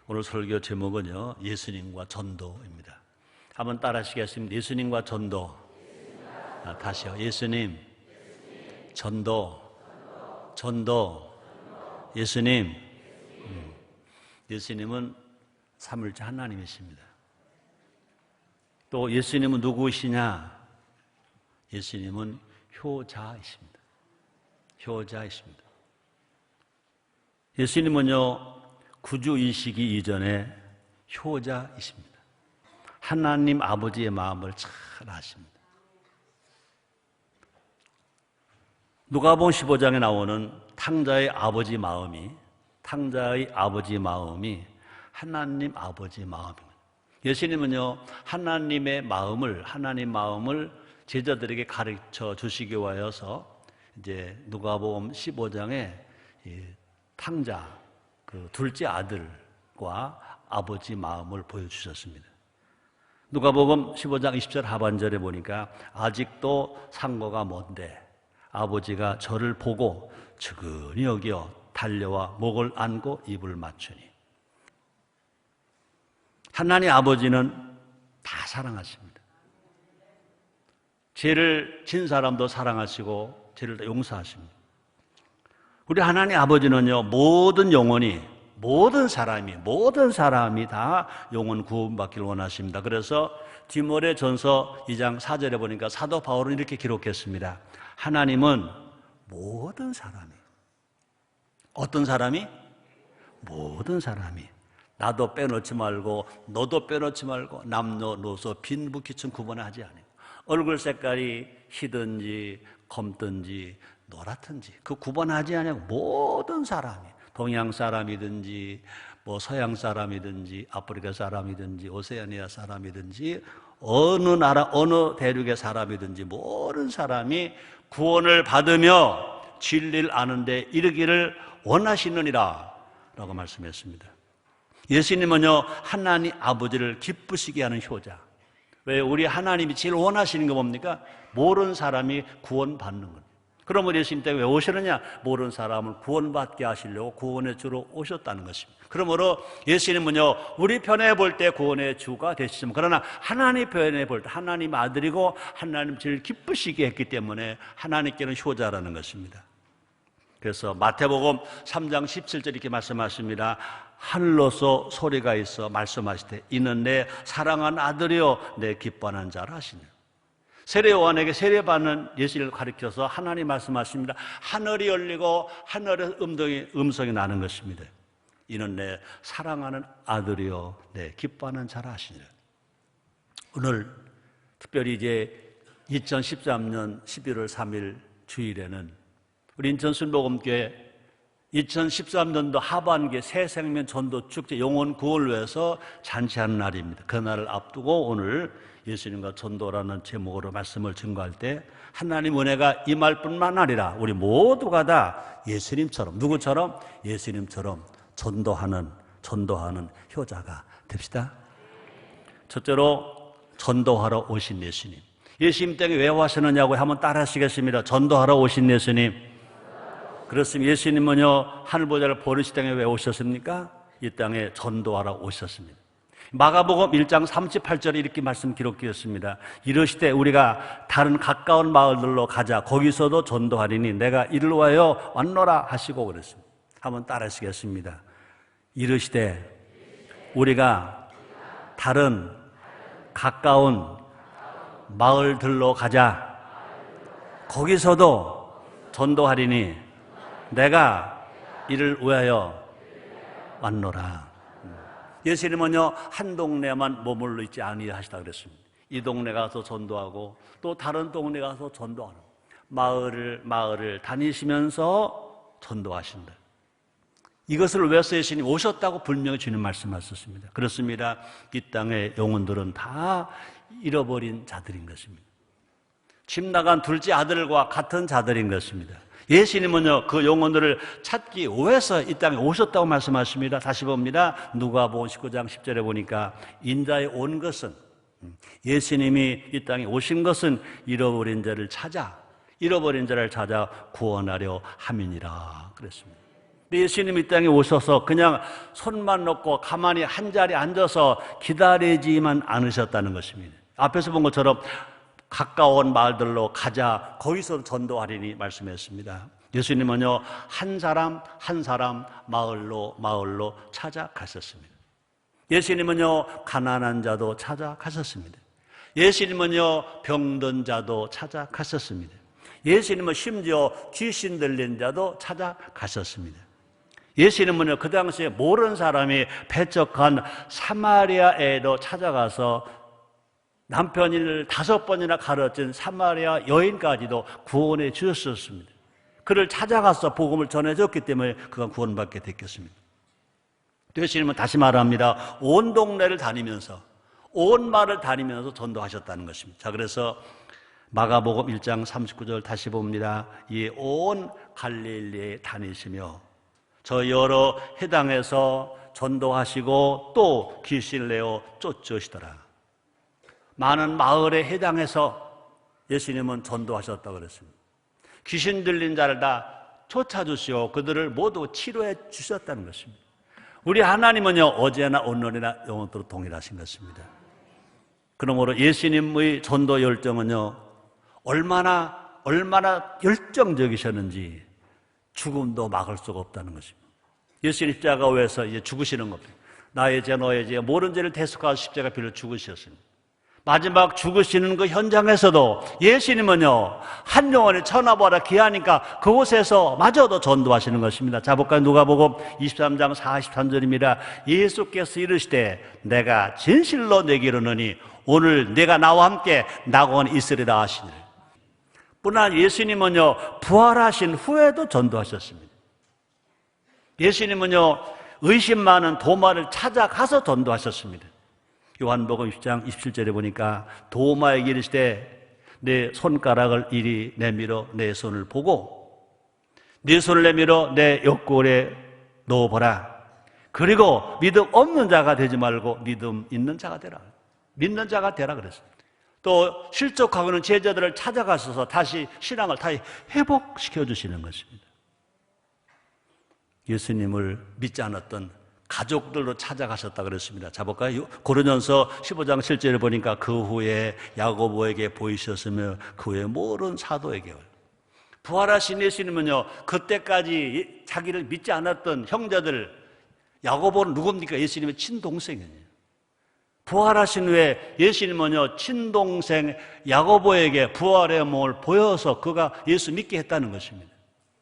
오늘 설교 제목은요, 예수님과 전도입니다. 한번 따라 하시겠습니다. 예수님과 전도. 다시요. 예수님, 전도, 전도, 예수님. 예수님은 삼위일체 하나님이십니다. 또 예수님은 누구시냐? 예수님은 효자이십니다. 효자이십니다. 예수님은요, 구주이시기 이전에 효자이십니다. 하나님 아버지의 마음을 잘 아십니다. 누가복음 15장에 나오는 탕자의 아버지 마음이 하나님 아버지 마음입니다. 예수님은요, 하나님 마음을 제자들에게 가르쳐 주시기 위하여서 이제 누가복음 15장에 탕자, 그 둘째 아들과 아버지 마음을 보여주셨습니다. 누가복음 15장 20절 하반절에 보니까 아직도 상고가 먼데 아버지가 저를 보고 측은히 여겨 달려와 목을 안고 입을 맞추니. 하나님 아버지는 다 사랑하십니다. 죄를 진 사람도 사랑하시고 죄를 다 용서하십니다. 우리 하나님 아버지는요, 모든 사람이 다 영혼 구원받기를 원하십니다. 그래서 디모데전서 2장 4절에 보니까 사도 바울은 이렇게 기록했습니다. 하나님은 모든 사람이, 어떤 사람이? 모든 사람이, 나도 빼놓지 말고 너도 빼놓지 말고 남녀노소 빈부귀천 구분하지 않아요. 얼굴 색깔이 희든지 검든지 노랗든지 그 구분하지 않냐고. 모든 사람이, 동양 사람이든지 뭐 서양 사람이든지 아프리카 사람이든지 오세아니아 사람이든지 어느 나라 어느 대륙의 사람이든지 모든 사람이 구원을 받으며 진리를 아는데 이르기를 원하시느니라 라고 말씀했습니다. 예수님은요, 하나님 아버지를 기쁘시게 하는 효자. 왜? 우리 하나님이 제일 원하시는 게 뭡니까? 모르는 사람이 구원받는 겁니다. 그러면 예수님 때문에 왜 오시느냐? 모르는 사람을 구원받게 하시려고 구원의 주로 오셨다는 것입니다. 그러므로 예수님은요, 우리 편에 볼 때 구원의 주가 되시지만, 그러나 하나님 편에 볼 때 하나님 아들이고 하나님 제일 기쁘시게 했기 때문에 하나님께는 효자라는 것입니다. 그래서 마태복음 3장 17절 이렇게 말씀하십니다. 하늘로서 소리가 있어 말씀하시되 이는 내 사랑하는 아들이요 내 기뻐하는 자라 하시니. 세례요한에게 세례받는 예수를 가리켜서 하나님 말씀하십니다. 하늘이 열리고 하늘에서 음성이 나는 것입니다. 이는 내 사랑하는 아들이요 내 기뻐하는 자라 하시니라. 오늘 특별히 이제 2013년 11월 3일 주일에는 우리 인천 순복음교회 2013년도 하반기에 새 생명 전도 축제 영혼 구원을 위해서 잔치하는 날입니다. 그 날을 앞두고 오늘 예수님과 전도라는 제목으로 말씀을 증거할 때 하나님 은혜가 임할 뿐만 아니라 우리 모두가 다 예수님처럼, 누구처럼? 예수님처럼 전도하는 효자가 됩시다. 첫째로 전도하러 오신 예수님. 예수님 때문에 왜 와셨느냐고 한번 따라 하시겠습니다. 전도하러 오신 예수님. 그렇습니다. 예수님은요, 하늘보좌를 버리시 땅에 왜 오셨습니까? 이 땅에 전도하러 오셨습니다. 마가복음 1장 38절에 이렇게 말씀 기록되었습니다. 이르시되 우리가 다른 가까운 마을들로 가자. 거기서도 전도하리니 내가 이리로 와요 왔노라 하시고 그랬습니다. 한번 따라 하시겠습니다. 이르시되 우리가 다른 가까운 마을들로 가자. 거기서도 전도하리니 내가 이를 위하여 왔노라. 예수님은요, 한 동네만 머물러 있지 아니하시다 그랬습니다. 이 동네 가서 전도하고 또 다른 동네 가서 전도하는, 마을을 다니시면서 전도하신다. 이것을 위해서 예수님이 오셨다고 분명히 주님 말씀하셨습니다. 그렇습니다. 이 땅의 영혼들은 다 잃어버린 자들인 것입니다. 집 나간 둘째 아들과 같은 자들인 것입니다. 예수님은요, 그 영혼들을 찾기 위해서 이 땅에 오셨다고 말씀하십니다. 다시 봅니다. 누가복음 19장 10절에 보니까 인자에 온 것은, 예수님이 이 땅에 오신 것은 잃어버린 자를 찾아 구원하려 함이니라 그랬습니다. 예수님이 이 땅에 오셔서 그냥 손만 놓고 가만히 한 자리에 앉아서 기다리지만 않으셨다는 것입니다. 앞에서 본 것처럼 가까운 마을들로 가자, 거기서 전도하리니 말씀했습니다. 예수님은요, 한 사람 한 사람 마을로 찾아가셨습니다. 예수님은요, 가난한 자도 찾아가셨습니다. 예수님은요, 병든 자도 찾아가셨습니다. 예수님은 심지어 귀신 들린 자도 찾아가셨습니다. 예수님은요, 그 당시에 모르는 사람이 배척한 사마리아에도 찾아가서 남편을 5번이나 가르친 사마리아 여인까지도 구원해 주셨습니다. 그를 찾아가서 복음을 전해줬기 때문에 그가 구원받게 됐겠습니다. 예수님은 다시 말합니다. 온 동네를 다니면서, 온 마을을 다니면서 전도하셨다는 것입니다. 자, 그래서 마가복음 1장 39절 다시 봅니다. 이 온 갈릴리에 다니시며 저 여러 해당에서 전도하시고 또 귀신을 내어 쫓으시더라. 많은 마을에 해당해서 예수님은 전도하셨다고 그랬습니다. 귀신 들린 자를 다 쫓아주시고 그들을 모두 치료해 주셨다는 것입니다. 우리 하나님은요, 어제나 오늘이나 영원토록 동일하신 것입니다. 그러므로 예수님의 전도 열정은요, 얼마나 열정적이셨는지 죽음도 막을 수가 없다는 것입니다. 예수님 십자가 위에서 이제 죽으시는 겁니다. 나의 죄 너의 죄 모든 죄를 대속하여 십자가 빌어 죽으셨습니다. 마지막 죽으시는 그 현장에서도 예수님은요, 한 영혼이 천하보다 귀하니까 그곳에서 마저도 전도하시는 것입니다. 자, 볼까요? 누가복음 23장 43절입니다. 예수께서 이르시되 내가 진실로 내게 이르노니 오늘 내가 나와 함께 낙원 있으리라 하시니라. 뿐 아니라 예수님은요, 부활하신 후에도 전도하셨습니다. 예수님은요, 의심 많은 도마를 찾아가서 전도하셨습니다. 요한복음 10장 27절에 보니까 도마에게 이르시되 내 손가락을 이리 내밀어 내 손을 보고 내 손을 내밀어 내 옆구리에 넣어보라. 그리고 믿음 없는 자가 되지 말고 믿음 있는 자가 되라. 믿는 자가 되라 그랬습니다. 또 실족하고는 제자들을 찾아가셔서 다시 신앙을 다시 회복시켜 주시는 것입니다. 예수님을 믿지 않았던 가족들로 찾아가셨다 그랬습니다. 자, 볼까요? 고린도전서 15장 7절에 보니까 그 후에 야고보에게 보이셨으며 그 후에 모든 사도에게. 부활하신 예수님은요, 그때까지 자기를 믿지 않았던 형제들, 야고보는 누굽니까? 예수님의 친동생이에요. 부활하신 후에 예수님은요, 친동생 야고보에게 부활의 몸을 보여서 그가 예수 믿게 했다는 것입니다.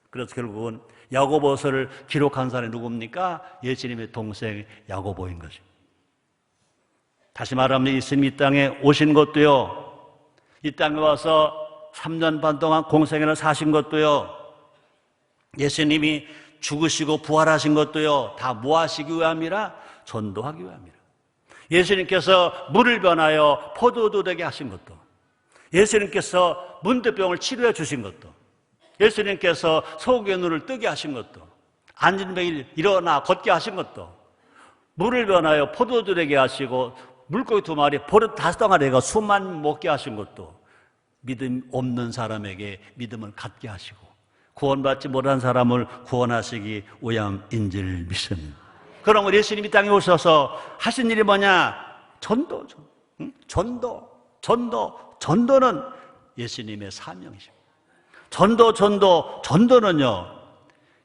그래서 결국은 야고보서를 기록한 사람이 누굽니까? 예수님의 동생 야고보인 것입니다. 다시 말하면 예수님이 이 땅에 오신 것도요, 이 땅에 와서 3년 반 동안 공생애를 사신 것도요, 예수님이 죽으시고 부활하신 것도요, 다 뭐 하시기 위함이라? 전도하기 위함이라. 예수님께서 물을 변하여 포도주 되게 하신 것도, 예수님께서 문득병을 치료해 주신 것도, 예수님께서 소국의 눈을 뜨게 하신 것도, 앉은 병이 일어나 걷게 하신 것도, 물을 변하여 포도주 되게 하시고 물고기 2마리, 버릇 5덩어리가 수만 먹게 하신 것도, 믿음 없는 사람에게 믿음을 갖게 하시고 구원받지 못한 사람을 구원하시기 위함인 줄 믿습니다. 그런 걸 예수님이 땅에 오셔서 하신 일이 뭐냐? 전도는 예수님의 사명이십니다. 전도는요,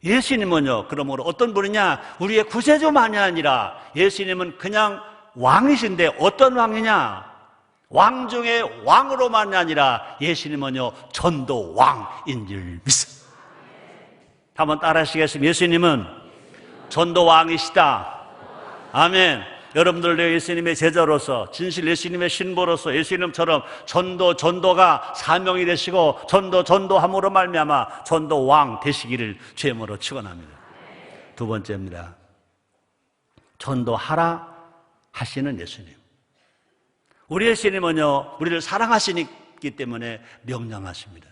예수님은요, 그러므로 어떤 분이냐? 우리의 구세주만이 아니라 예수님은 그냥 왕이신데 어떤 왕이냐? 왕 중에 왕으로만이 아니라 예수님은요, 전도왕인 줄 믿습니다. 한번 따라 하시겠습니다. 예수님은 전도왕이시다. 아멘. 여러분들 예수님의 제자로서, 진실 예수님의 신부로서 예수님처럼 전도가 사명이 되시고 전도함으로 말미암아 전도왕 되시기를 주님으로 축원합니다. 두 번째입니다. 전도하라 하시는 예수님. 우리 예수님은요, 우리를 사랑하시기 때문에 명령하십니다.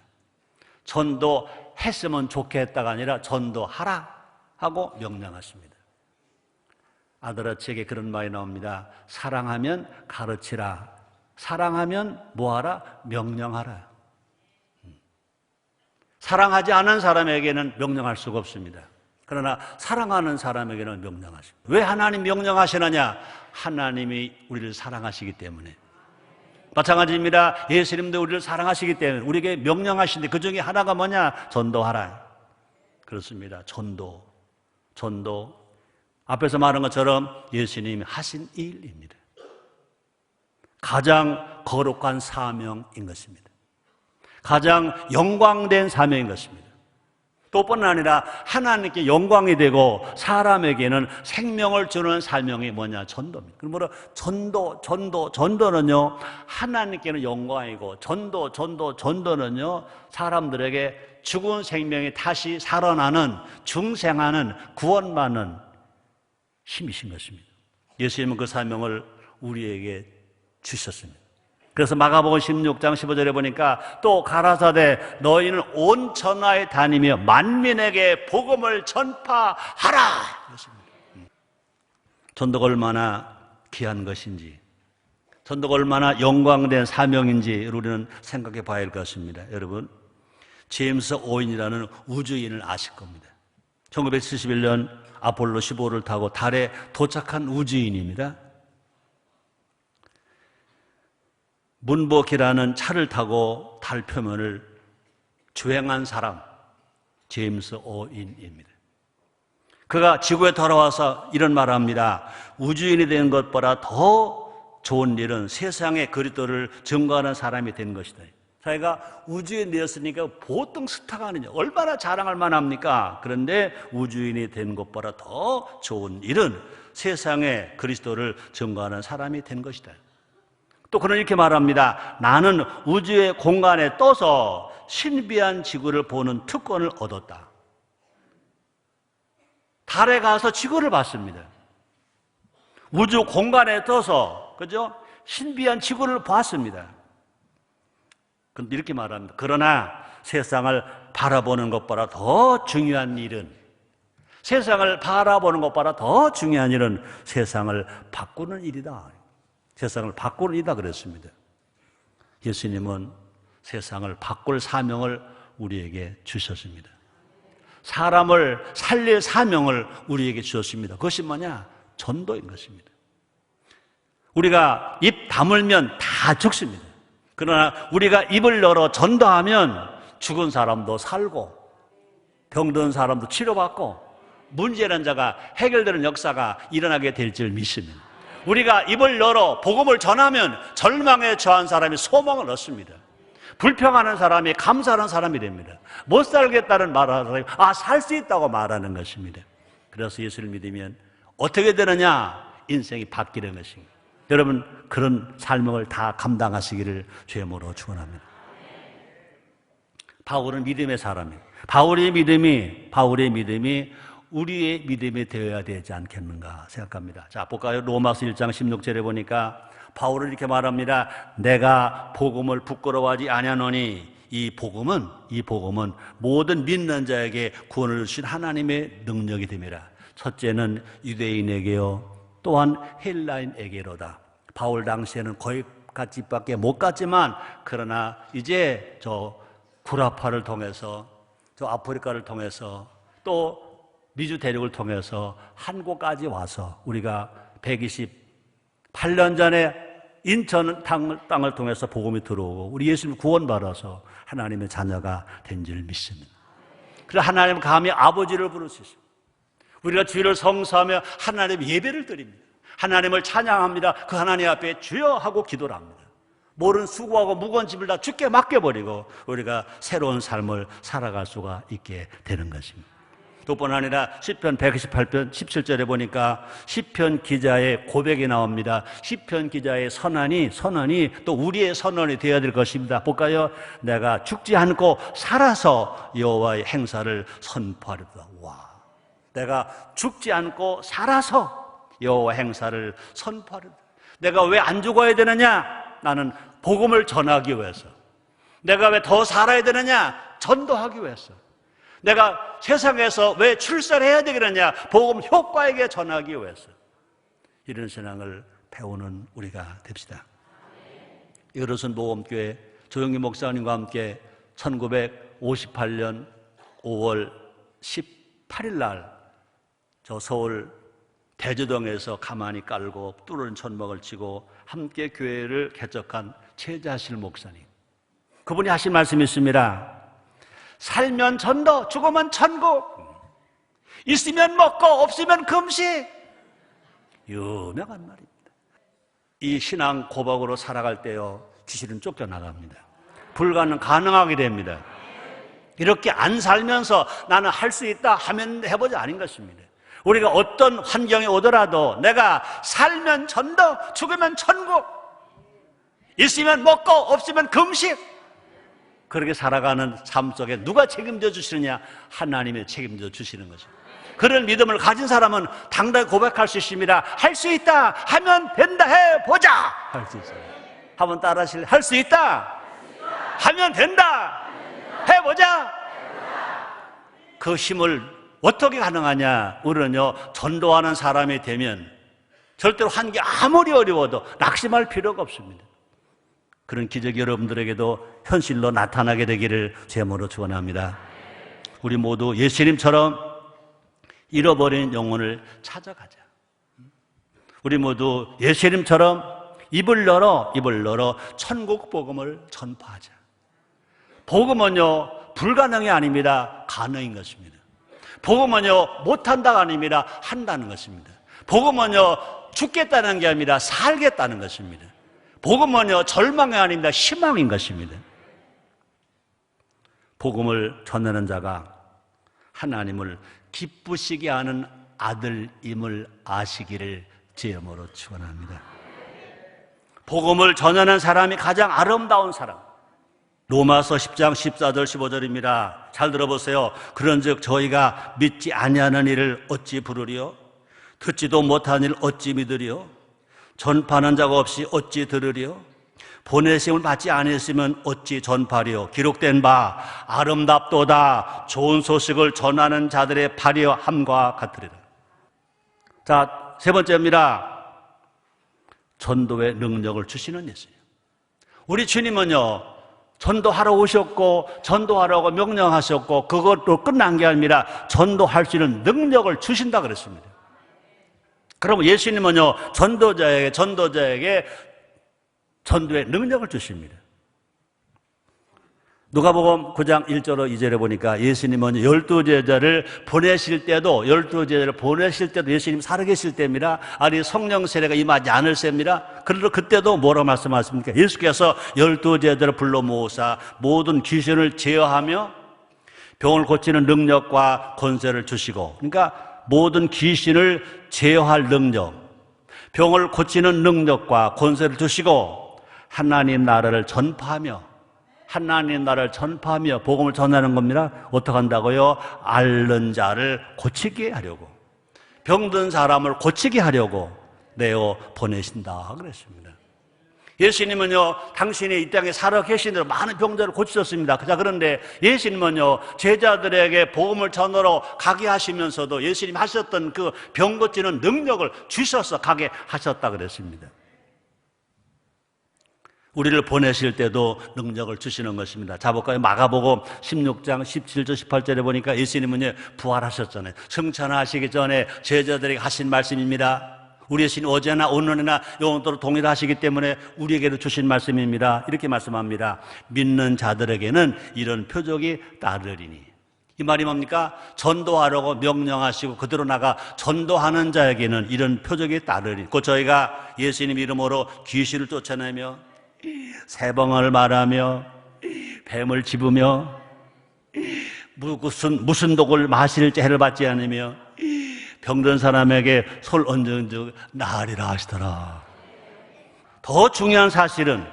전도했으면 좋겠다가 아니라 전도하라 하고 명령하십니다. 아들아 책에 그런 말이 나옵니다. 사랑하면 가르치라. 사랑하면 뭐하라? 명령하라. 사랑하지 않은 사람에게는 명령할 수가 없습니다. 그러나 사랑하는 사람에게는 명령하십니다. 왜 하나님 명령하시느냐? 하나님이 우리를 사랑하시기 때문에. 마찬가지입니다. 예수님도 우리를 사랑하시기 때문에 우리에게 명령하시는데 그 중에 하나가 뭐냐? 전도하라. 그렇습니다. 전도. 앞에서 말한 것처럼 예수님이 하신 일입니다. 가장 거룩한 사명인 것입니다. 가장 영광된 사명인 것입니다. 또뿐만 아니라 하나님께 영광이 되고 사람에게는 생명을 주는 사명이 뭐냐? 전도입니다. 그러므로 전도는요, 하나님께는 영광이고 전도는요, 사람들에게 죽은 생명이 다시 살아나는, 중생하는, 구원받는 힘이신 것입니다. 예수님은 그 사명을 우리에게 주셨습니다. 그래서 마가복음 16장 15절에 보니까 또 가라사대 너희는 온 천하에 다니며 만민에게 복음을 전파하라. 그렇습니다. 전도가 얼마나 귀한 것인지, 전도가 얼마나 영광된 사명인지 우리는 생각해 봐야 할 것입니다. 여러분, 제임스 오인이라는 우주인을 아실 겁니다. 1971년 아폴로 15를 타고 달에 도착한 우주인입니다. 문복이라는 차를 타고 달 표면을 주행한 사람, 제임스 오인입니다. 그가 지구에 돌아와서 이런 말을 합니다. 우주인이 된 것보다 더 좋은 일은 세상에 그리스도를 증거하는 사람이 된 것이다. 자기가 우주인이 되었으니까 보통 스타가 아니냐, 얼마나 자랑할 만합니까? 그런데 우주인이 된 것보다 더 좋은 일은 세상에 그리스도를 증거하는 사람이 된 것이다. 또 그는 이렇게 말합니다. 나는 우주의 공간에 떠서 신비한 지구를 보는 특권을 얻었다. 달에 가서 지구를 봤습니다. 우주 공간에 떠서, 그죠? 신비한 지구를 봤습니다. 그런데 이렇게 말합니다. 그러나 세상을 바라보는 것보다 더 중요한 일은, 세상을 바라보는 것보다 더 중요한 일은 세상을 바꾸는 일이다. 세상을 바꾸는 일이다 그랬습니다. 예수님은 세상을 바꿀 사명을 우리에게 주셨습니다. 사람을 살릴 사명을 우리에게 주셨습니다. 그것이 뭐냐? 전도인 것입니다. 우리가 입 다물면 다 죽습니다. 그러나 우리가 입을 열어 전도하면 죽은 사람도 살고 병든 사람도 치료받고 문제는 자가 해결되는 역사가 일어나게 될 줄 믿습니다. 우리가 입을 열어 복음을 전하면 절망에 처한 사람이 소망을 얻습니다. 불평하는 사람이 감사하는 사람이 됩니다. 못 살겠다는 말하는 사람이 살 수 있다고 말하는 것입니다. 그래서 예수를 믿으면 어떻게 되느냐? 인생이 바뀌는 것입니다. 여러분, 그런 삶을 다 감당하시기를 주의 이름으로 축원합니다. 바울은 믿음의 사람이에요. 바울의 믿음이 우리의 믿음이 되어야 되지 않겠는가 생각합니다. 자, 볼까요? 로마서 1장 16절에 보니까 바울은 이렇게 말합니다. 내가 복음을 부끄러워하지 아니하노니 이 복음은 모든 믿는 자에게 구원을 주신 하나님의 능력이 됨이라. 첫째는 유대인에게요, 또한 헬라인에게로다. 바울 당시에는 거기까지밖에 못 갔지만, 그러나 이제 저 구라파를 통해서, 저 아프리카를 통해서, 또 미주 대륙을 통해서 한국까지 와서 우리가 128년 전에 인천 땅을 통해서 복음이 들어오고 우리 예수님 구원받아서 하나님의 자녀가 된 줄 믿습니다. 그래서 하나님 감히 아버지를 부르시죠. 우리가 주를 성사하며 하나님의 예배를 드립니다. 하나님을 찬양합니다. 그 하나님 앞에 주여 하고 기도를 합니다. 모든 수고하고 무거운 짐을 다 주께 맡겨버리고 우리가 새로운 삶을 살아갈 수가 있게 되는 것입니다. 또뿐 아니라 시편 128편 17절에 보니까 시편 기자의 고백이 나옵니다. 시편 기자의 선언이 또 우리의 선언이 되어야 될 것입니다. 볼까요? 내가 죽지 않고 살아서 여호와의 행사를 선포하리로다. 와, 내가 죽지 않고 살아서 여호와 행사를 선포하리로다. 내가 왜 안 죽어야 되느냐? 나는 복음을 전하기 위해서. 내가 왜 더 살아야 되느냐? 전도하기 위해서. 내가 세상에서 왜 출세해야 되겠느냐? 복음 효과에게 전하기 위해서. 이런 신앙을 배우는 우리가 됩시다. 이것은 모험교회 조영기 목사님과 함께 1958년 5월 18일 날 저 서울 대저동에서 가만히 깔고 뚫은 천막을 치고 함께 교회를 개척한 최자실 목사님, 그분이 하신 말씀이 있습니다. 살면 전도, 죽으면 천국, 있으면 먹고 없으면 금식. 유명한 말입니다. 이 신앙 고박으로 살아갈 때요, 귀신은 쫓겨나갑니다. 불가능 가능하게 됩니다. 이렇게 안 살면서 나는 할 수 있다 하면 해보자 아닌 것입니다. 우리가 어떤 환경에 오더라도 내가 살면 전도, 죽으면 천국, 있으면 먹고 없으면 금식, 그렇게 살아가는 삶 속에 누가 책임져 주시느냐? 하나님이 책임져 주시는 거죠. 그런 믿음을 가진 사람은 당당히 고백할 수 있습니다. 할 수 있다 하면 된다, 해보자. 할 수 있어요. 한번 따라 하실래요? 할 수 있다 하면 된다, 해보자. 그 힘을 어떻게 가능하냐? 우리는요, 전도하는 사람이 되면 절대로 환경이 아무리 어려워도 낙심할 필요가 없습니다. 그런 기적이 여러분들에게도 현실로 나타나게 되기를 제모로 축원합니다. 우리 모두 예수님처럼 잃어버린 영혼을 찾아가자. 우리 모두 예수님처럼 입을 열어 천국 복음을 전파하자. 복음은요, 불가능이 아닙니다. 가능인 것입니다. 복음은요, 못한다가 아닙니다. 한다는 것입니다. 복음은요, 죽겠다는 게 아니라 살겠다는 것입니다. 복음은요, 절망이 아닙니다. 희망인 것입니다. 복음을 전하는 자가 하나님을 기쁘시게 하는 아들임을 아시기를 제모로 축원합니다. 복음을 전하는 사람이 가장 아름다운 사람. 로마서 10장 14절 15절입니다. 잘 들어보세요. 그런즉 저희가 믿지 아니하는 일을 어찌 부르리요? 듣지도 못한 일 어찌 믿으리요? 전파하는 자가 없이 어찌 들으리요? 보내심을 받지 아니했으면 어찌 전파리요? 기록된 바 아름답도다 좋은 소식을 전하는 자들의 발휘함과 같으리라. 자, 세 번째입니다. 전도의 능력을 주시는 예수님. 우리 주님은요, 전도하러 오셨고 전도하라고 명령하셨고 그것도 끝난 게 아니라 전도할 수 있는 능력을 주신다 그랬습니다. 그럼 예수님은요, 전도자에게 전도의 능력을 주십니다. 누가복음 9장 1절로 2절에 보니까 예수님은 12제자를 보내실 때도 예수님 살아계실 때입니다. 아니 성령 세례가 임하지 않을 때입니다. 그래도 그때도 뭐라고 말씀하십니까? 예수께서 12제자를 불러 모으사 모든 귀신을 제어하며 병을 고치는 능력과 권세를 주시고, 그러니까 모든 귀신을 제어할 능력, 병을 고치는 능력과 권세를 주시고 하나님 나라를 전파하며 복음을 전하는 겁니다. 어떻게 한다고요? 앓는 자를 고치게 하려고, 병든 사람을 고치게 하려고 내어 보내신다 그랬습니다. 예수님은요, 당신이 이 땅에 살아 계신 대로 많은 병자를 고치셨습니다. 그런데 예수님은요, 제자들에게 복음을 전하러 가게 하시면서도 예수님 하셨던 그 병 고치는 능력을 주셔서 가게 하셨다 그랬습니다. 우리를 보내실 때도 능력을 주시는 것입니다. 자, 볼까요? 마가복음 16장 17절 18절에 보니까 예수님은 부활하셨잖아요. 승천하시기 전에 제자들에게 하신 말씀입니다. 우리 예수님 어제나 오늘이나 영원토록 동일하시기 때문에 우리에게도 주신 말씀입니다. 이렇게 말씀합니다. 믿는 자들에게는 이런 표적이 따르리니. 이 말이 뭡니까? 전도하라고 명령하시고 그대로 나가 전도하는 자에게는 이런 표적이 따르리니. 곧 저희가 예수님 이름으로 귀신을 쫓아내며 세방을 말하며 뱀을 집으며 무슨 독을 마실지 해를 받지 않으며 병든 사람에게 손을 얹은 나으리라 하시더라. 더 중요한 사실은요,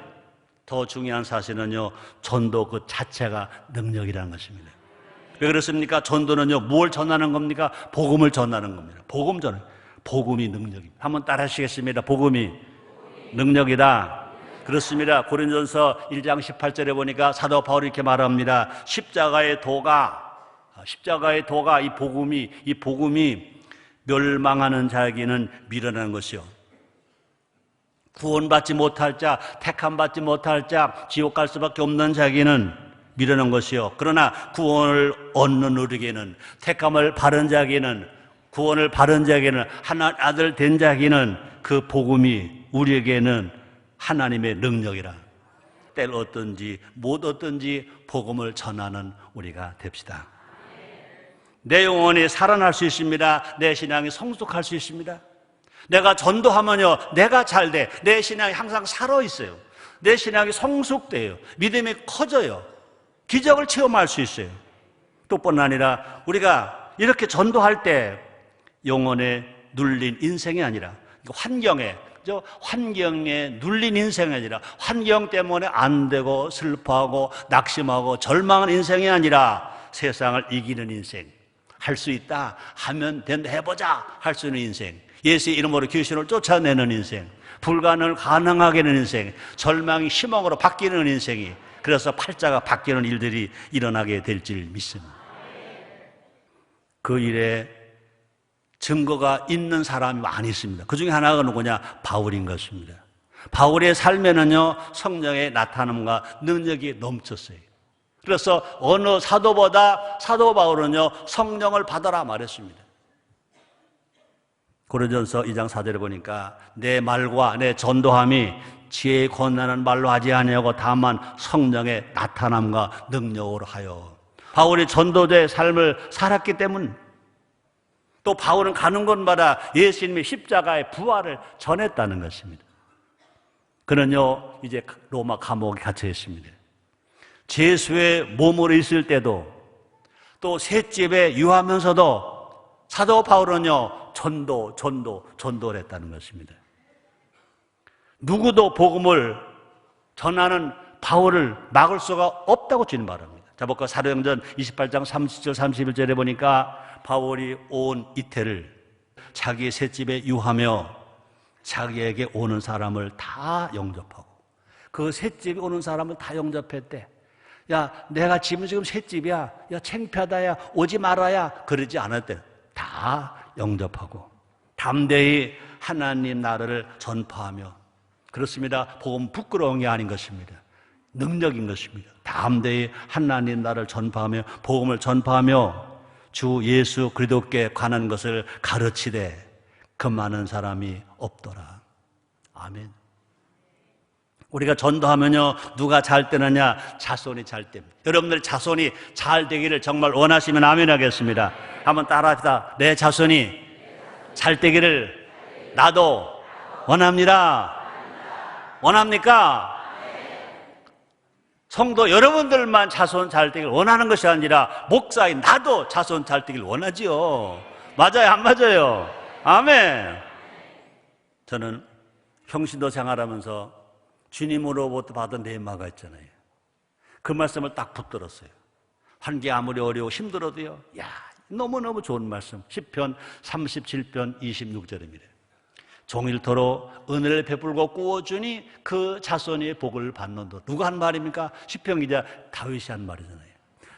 전도 그 자체가 능력이라는 것입니다. 왜 그렇습니까? 전도는요, 뭘 전하는 겁니까? 복음을 전하는 겁니다. 복음이 능력입니다. 한번 따라 하시겠습니다. 복음이 능력이다. 그렇습니다. 고린도전서 1장 18절에 보니까 사도 바울이 이렇게 말합니다. 십자가의 도가 이 복음이 멸망하는 자에게는 미련한 것이요, 구원받지 못할 자, 택함받지 못할 자, 지옥 갈 수밖에 없는 자에게는 미련한 것이요, 그러나 구원을 얻는 우리에게는, 택함을 바른 자에게는 구원을 받은 자에게는, 하나님 아들 된 자에게는 그 복음이 우리에게는 하나님의 능력이라. 때를 얻든지 못 얻든지 복음을 전하는 우리가 됩시다. 내 영혼이 살아날 수 있습니다. 내 신앙이 성숙할 수 있습니다. 내가 전도하면요, 내가 잘 돼. 내 신앙이 항상 살아있어요. 내 신앙이 성숙돼요. 믿음이 커져요. 기적을 체험할 수 있어요. 또뿐 아니라 우리가 이렇게 전도할 때 영혼에 눌린 인생이 아니라 환경에 눌린 인생이 아니라, 환경 때문에 안 되고 슬퍼하고 낙심하고 절망한 인생이 아니라 세상을 이기는 인생, 할 수 있다, 하면 된다, 해보자 할 수 있는 인생, 예수의 이름으로 귀신을 쫓아내는 인생, 불가능을 가능하게 하는 인생, 절망이 희망으로 바뀌는 인생이, 그래서 팔자가 바뀌는 일들이 일어나게 될 줄 믿습니다. 그 일에 증거가 있는 사람이 많이 있습니다. 그 중에 하나가 누구냐? 바울인 것입니다. 바울의 삶에는요, 성령의 나타남과 능력이 넘쳤어요. 그래서 어느 사도보다 사도 바울은요, 성령을 받아라 말했습니다. 고린도전서 2장 4절에 보니까 내 말과 내 전도함이 지혜의 권한은 말로 하지 아니하고 다만 성령의 나타남과 능력으로 하여. 바울이 전도자의 삶을 살았기 때문, 또 바울은 가는 곳마다 예수님의 십자가의 부활을 전했다는 것입니다. 그는요, 이제 로마 감옥에 갇혀 있습니다. 제수의 몸으로 있을 때도, 또 셋집에 유하면서도 사도 바울은요, 전도를 했다는 것입니다. 누구도 복음을 전하는 바울을 막을 수가 없다고 주님 말합니다. 자, 볼까? 사도행전 28장 30절 31절에 보니까 바울이 온 이태를 자기 셋집에 유하며 자기에게 오는 사람을 다 영접하고, 그 셋집에 오는 사람을 다 영접했대. 야, 내가 지금 셋집이야, 야, 창피하다, 야, 오지 말아야, 그러지 않았대. 다 영접하고 담대히 하나님 나라를 전파하며, 그렇습니다. 복음 부끄러운 게 아닌 것입니다. 능력인 것입니다. 담대히 하나님 나라를 전파하며 복음을 전파하며 주 예수 그리스도께 관한 것을 가르치되 그 많은 사람이 없더라. 아멘. 우리가 전도하면요, 누가 잘 되느냐? 자손이 잘 됩니다. 여러분들 자손이 잘 되기를 정말 원하시면 아멘 하겠습니다. 한번 따라합시다. 내 자손이 잘 되기를 나도 원합니다. 원합니까? 성도 여러분들만 자손 잘 되길 원하는 것이 아니라 목사인 나도 자손 잘 되길 원하지요. 맞아요, 안 맞아요? 아멘. 저는 평신도 생활하면서 주님으로부터 받은 뇌마가 있잖아요. 그 말씀을 딱 붙들었어요. 환경이 아무리 어려워 힘들어도요, 야, 너무너무 좋은 말씀. 시편 37편 26절입니다. 종일토록 은혜를 베풀고 꾸어주니 그 자손이 복을 받는다. 누가 한 말입니까? 시편 기자 다윗이 한 말이잖아요.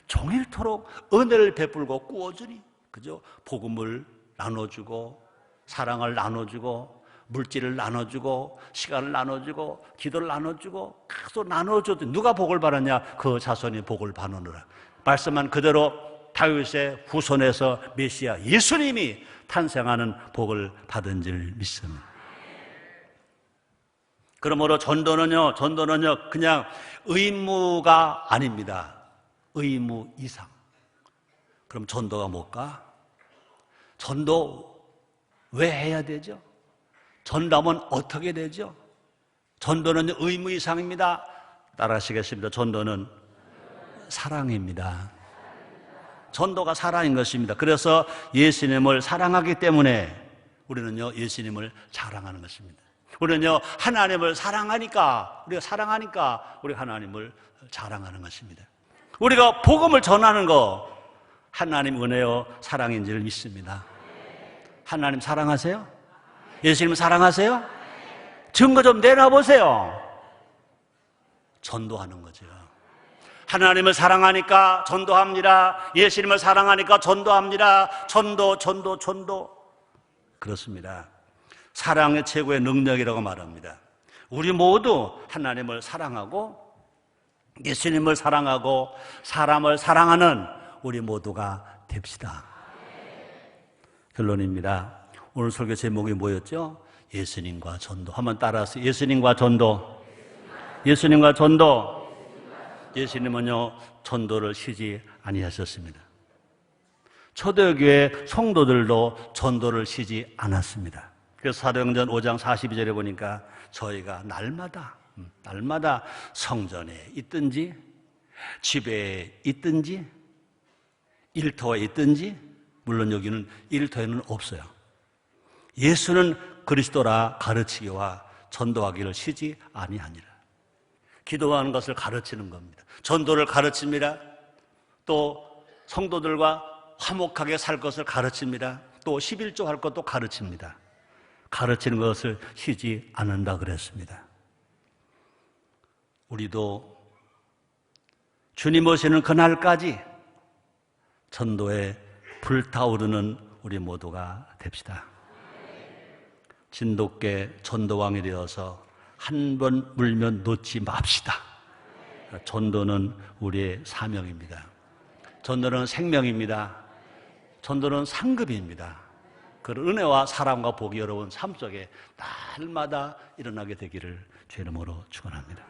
종일토록 은혜를 베풀고 꾸어주니, 그죠? 복음을 나눠주고 사랑을 나눠주고 물질을 나눠주고 시간을 나눠주고 기도를 나눠주고 계속 나눠줘도 누가 복을 받았냐? 그 자손이 복을 받느니라. 말씀한 그대로 다윗의 후손에서 메시아 예수님이 탄생하는 복을 받은 줄 믿습니다. 그러므로 전도는요 그냥 의무가 아닙니다. 의무 이상. 그럼 전도가 뭘까? 전도 왜 해야 되죠? 전도하면 어떻게 되죠? 전도는 의무 이상입니다. 따라하시겠습니다. 전도는 사랑입니다. 전도가 사랑인 것입니다. 그래서 예수님을 사랑하기 때문에 우리는요, 예수님을 자랑하는 것입니다. 우리는요, 하나님을 사랑하니까, 우리가 하나님을 자랑하는 것입니다. 우리가 복음을 전하는 거, 하나님 은혜요, 사랑인 줄 믿습니다. 하나님 사랑하세요? 예수님 사랑하세요? 증거 좀 내놔보세요. 전도하는 거죠. 하나님을 사랑하니까 전도합니다. 예수님을 사랑하니까 전도합니다. 전도. 그렇습니다. 사랑의 최고의 능력이라고 말합니다. 우리 모두 하나님을 사랑하고 예수님을 사랑하고 사람을 사랑하는 우리 모두가 됩시다. 결론입니다. 오늘 설교 제목이 뭐였죠? 예수님과 전도. 한번 따라서 예수님과 전도. 예수님과 전도. 예수님은요, 전도를 쉬지 아니하셨습니다. 초대교회 성도들도 전도를 쉬지 않았습니다. 그래서 사도행전 5장 42절에 보니까 저희가 날마다 성전에 있든지 집에 있든지 일터에 있든지, 물론 여기는 일터에는 없어요. 예수는 그리스도라 가르치기와 전도하기를 쉬지 아니하니라. 기도하는 것을 가르치는 겁니다. 전도를 가르칩니다. 또 성도들과 화목하게 살 것을 가르칩니다. 또 11조 할 것도 가르칩니다. 가르치는 것을 쉬지 않는다 그랬습니다. 우리도 주님 오시는 그날까지 전도에 불타오르는 우리 모두가 됩시다. 진돗개 전도왕이 되어서 한 번 물면 놓지 맙시다. 전도는 우리의 사명입니다. 전도는 생명입니다. 전도는 상급입니다. 그런 은혜와 사랑과 복이 여러분 삶 속에 날마다 일어나게 되기를 주의 이름으로 축원합니다.